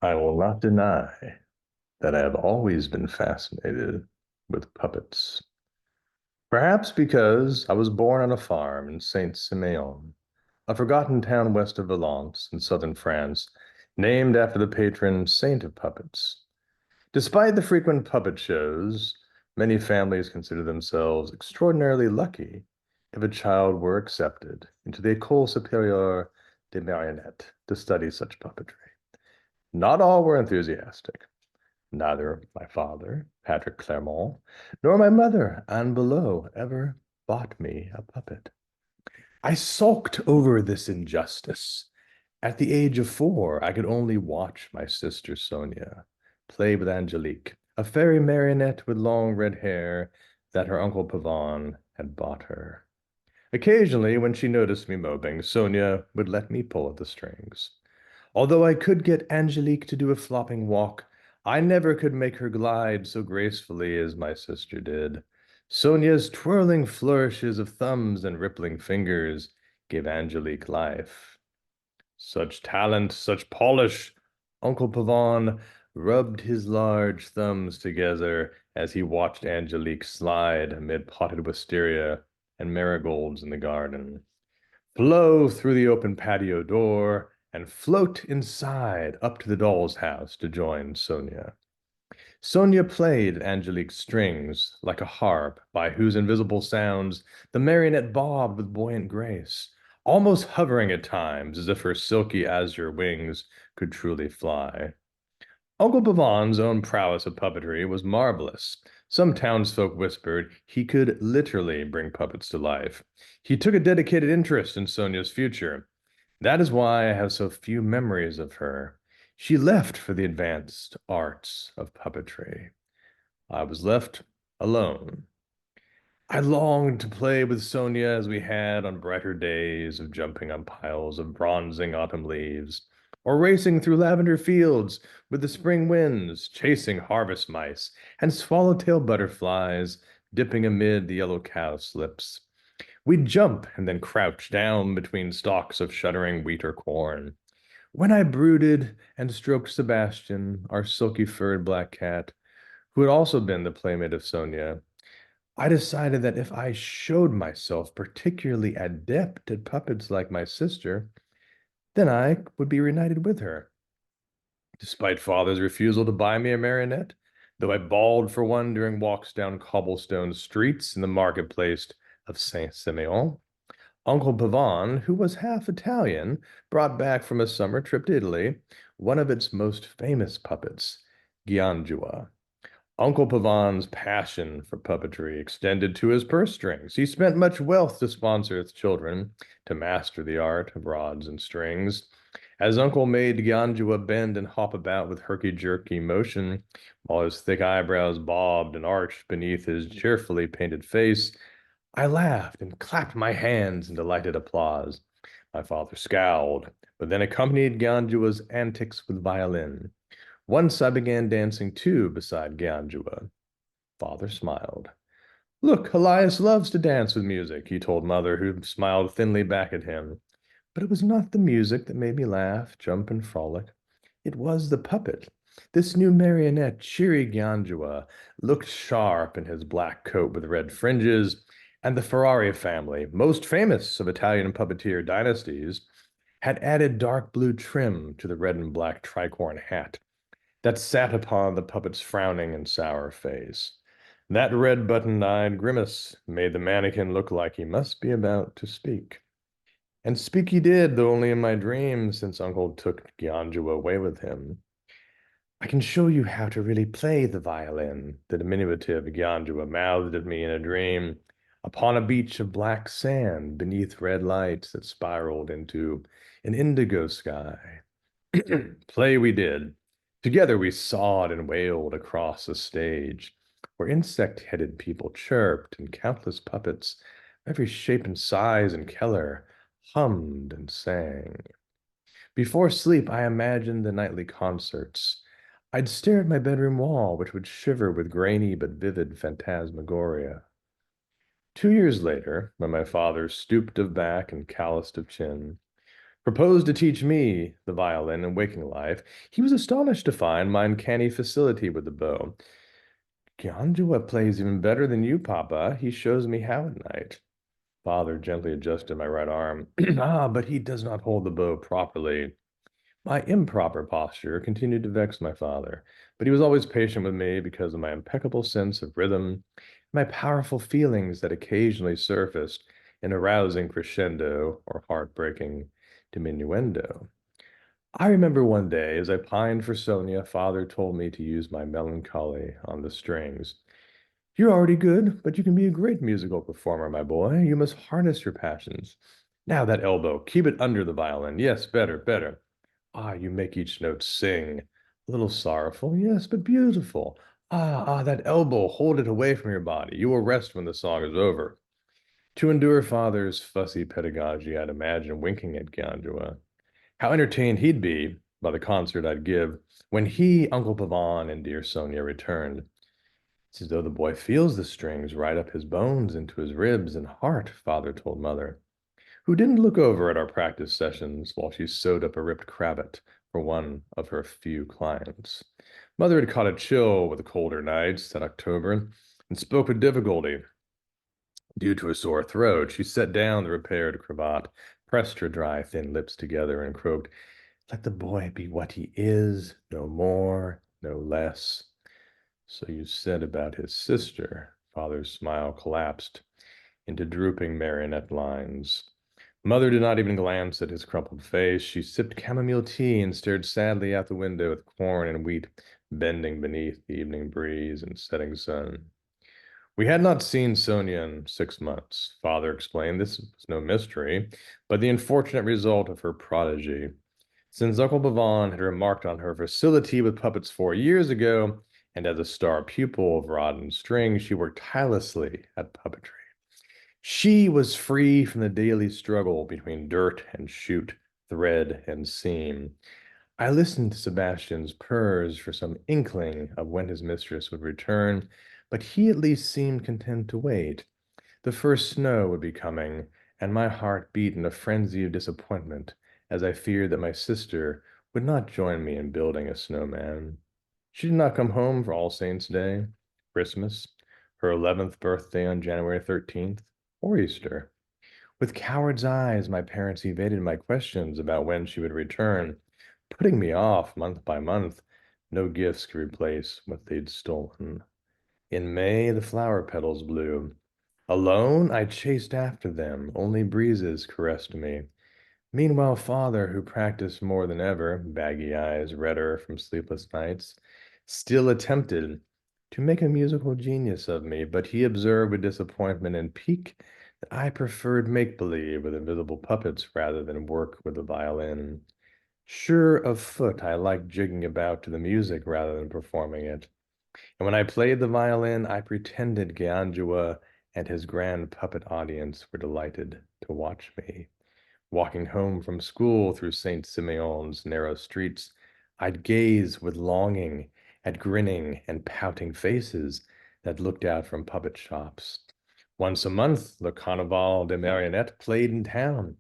I will not deny that I have always been fascinated with puppets. Perhaps because I was born on a farm in Saint-Simeon, a forgotten town west of Valence in southern France, named after the patron saint of puppets. Despite the frequent puppet shows, many families consider themselves extraordinarily lucky if a child were accepted into the École Supérieure des Marionnettes to study such puppetry. Not all were enthusiastic. Neither my father, Patrick Clermont, nor my mother, Anne Below, ever bought me a puppet. I sulked over this injustice. At the age of 4, I could only watch my sister Sonia play with Angelique, a fairy marionette with long red hair that her Uncle Pavan had bought her. Occasionally, when she noticed me moping, Sonia would let me pull at the strings. Although I could get Angelique to do a flopping walk, I never could make her glide so gracefully as my sister did. Sonia's twirling flourishes of thumbs and rippling fingers gave Angelique life. Such talent, such polish! Uncle Pavan rubbed his large thumbs together as he watched Angelique slide amid potted wisteria and marigolds in the garden, blow through the open patio door, and float inside up to the doll's house to join Sonia. Sonia played Angelique's strings like a harp by whose invisible sounds the marionette bobbed with buoyant grace, almost hovering at times as if her silky azure wings could truly fly. Uncle Pavan's own prowess of puppetry was marvelous. Some townsfolk whispered he could literally bring puppets to life. He took a dedicated interest in Sonia's future. That is why I have so few memories of her. She left for the advanced arts of puppetry. I was left alone. I longed to play with Sonia as we had on brighter days of jumping on piles of bronzing autumn leaves, or racing through lavender fields with the spring winds, chasing harvest mice and swallowtail butterflies dipping amid the yellow cowslips. We'd jump and then crouch down between stalks of shuddering wheat or corn. When I brooded and stroked Sebastian, our silky-furred black cat, who had also been the playmate of Sonia, I decided that if I showed myself particularly adept at puppets like my sister, then I would be reunited with her. Despite father's refusal to buy me a marionette, though I bawled for one during walks down cobblestone streets in the marketplace of Saint-Simeon, Uncle Pavan, who was half Italian, brought back from a summer trip to Italy one of its most famous puppets, Giangua. Uncle Pavan's passion for puppetry extended to his purse strings. He spent much wealth to sponsor his children to master the art of rods and strings. As Uncle made Giangua bend and hop about with herky-jerky motion, while his thick eyebrows bobbed and arched beneath his cheerfully painted face, I laughed and clapped my hands in delighted applause. My father scowled, but then accompanied Gianjua's antics with violin. Once I began dancing too beside Gianjua. Father smiled. Look, Elias loves to dance with music, he told Mother, who smiled thinly back at him. But it was not the music that made me laugh, jump, and frolic. It was the puppet. This new marionette, cheery Gianjua, looked sharp in his black coat with red fringes, and the Ferrari family, most famous of Italian puppeteer dynasties, had added dark blue trim to the red and black tricorn hat that sat upon the puppet's frowning and sour face. That red button-eyed grimace made the mannequin look like he must be about to speak. And speak he did, though only in my dreams, since Uncle took Gianjua away with him. I can show you how to really play the violin, the diminutive Gianjua mouthed at me in a dream, upon a beach of black sand beneath red lights that spiraled into an indigo sky. Play we did. Together we sawed and wailed across the stage, where insect-headed people chirped and countless puppets, every shape and size and color, hummed and sang. Before sleep, I imagined the nightly concerts. I'd stare at my bedroom wall, which would shiver with grainy but vivid phantasmagoria. 2 years later, when my father stooped of back and calloused of chin, proposed to teach me the violin in waking life, he was astonished to find my uncanny facility with the bow. Gyanjua plays even better than you, Papa. He shows me how at night. Father gently adjusted my right arm. Ah, but he does not hold the bow properly. My improper posture continued to vex my father, but he was always patient with me because of my impeccable sense of rhythm, my powerful feelings that occasionally surfaced in a rousing crescendo or heartbreaking diminuendo. I remember one day, as I pined for Sonia, father told me to use my melancholy on the strings. You're already good, but you can be a great musical performer, my boy. You must harness your passions. Now that elbow, keep it under the violin. Yes, better, better. Ah, you make each note sing. A little sorrowful, yes, but beautiful. That elbow, hold it away from your body. You will rest when the song is over. To endure father's fussy pedagogy, I'd imagine winking at Gyanjua. How entertained he'd be by the concert I'd give when he, Uncle Pavan, and dear Sonia returned. It's as though the boy feels the strings right up his bones into his ribs and heart, father told mother, who didn't look over at our practice sessions while she sewed up a ripped cravat for one of her few clients. Mother had caught a chill with the colder nights that October and spoke with difficulty. Due to a sore throat, she set down the repaired cravat, pressed her dry, thin lips together, and croaked, let the boy be what he is, no more, no less. So you said about his sister. Father's smile collapsed into drooping marionette lines. Mother did not even glance at his crumpled face. She sipped chamomile tea and stared sadly out the window with corn and wheat bending beneath the evening breeze and setting sun. We had not seen Sonia in 6 months. Father explained this was no mystery, but the unfortunate result of her prodigy. Since Uncle Pavan had remarked on her facility with puppets 4 years ago, and as a star pupil of rod and string, she worked tirelessly at puppetry. She was free from the daily struggle between dirt and shoot, thread and seam. I listened to Sebastian's purrs for some inkling of when his mistress would return, but he at least seemed content to wait. The first snow would be coming, and my heart beat in a frenzy of disappointment as I feared that my sister would not join me in building a snowman. She did not come home for All Saints' Day, Christmas, her 11th birthday on January 13th, or Easter. With coward's eyes, my parents evaded my questions about when she would return, putting me off month by month. No gifts could replace what they'd stolen. In May, the flower petals blew. Alone, I chased after them. Only breezes caressed me. Meanwhile, father, who practiced more than ever, baggy eyes redder from sleepless nights, still attempted to make a musical genius of me, but he observed with disappointment and pique that I preferred make-believe with invisible puppets rather than work with the violin. Sure of foot, I liked jigging about to the music rather than performing it. And when I played the violin, I pretended Gyanjua and his grand puppet audience were delighted to watch me. Walking home from school through St. Simeon's narrow streets, I'd gaze with longing at grinning and pouting faces that looked out from puppet shops. Once a month, the Carnaval de Marionette played in town,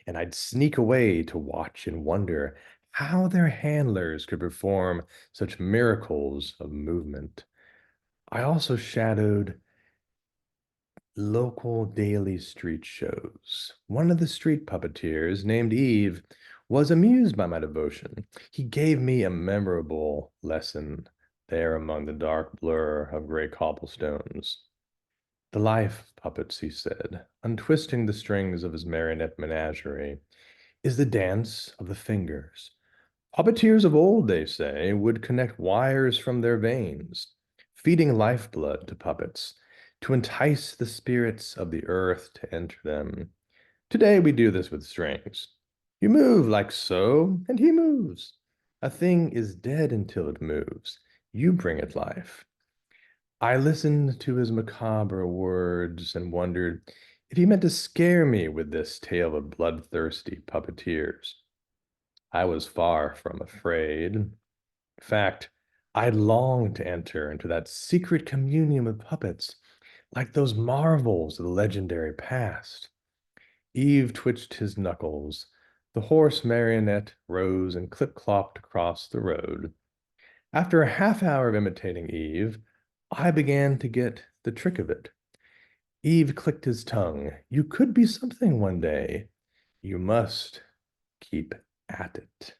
and I'd sneak away to watch and wonder how their handlers could perform such miracles of movement. I also shadowed local daily street shows. One of the street puppeteers, named Eve, was amused by my devotion. He gave me a memorable lesson there among the dark blur of gray cobblestones. The life of puppets, he said, untwisting the strings of his marionette menagerie, is the dance of the fingers. Puppeteers of old, they say, would connect wires from their veins, feeding lifeblood to puppets to entice the spirits of the earth to enter them. Today we do this with strings. You move like so, and he moves. A thing is dead until it moves. You bring it life. I listened to his macabre words and wondered if he meant to scare me with this tale of bloodthirsty puppeteers. I was far from afraid. In fact, I longed to enter into that secret communion with puppets, like those marvels of the legendary past. Eve twitched his knuckles. The horse marionette rose and clip-clopped across the road. After a half-hour of imitating Eve, I began to get the trick of it. Eve clicked his tongue. You could be something one day. You must keep at it.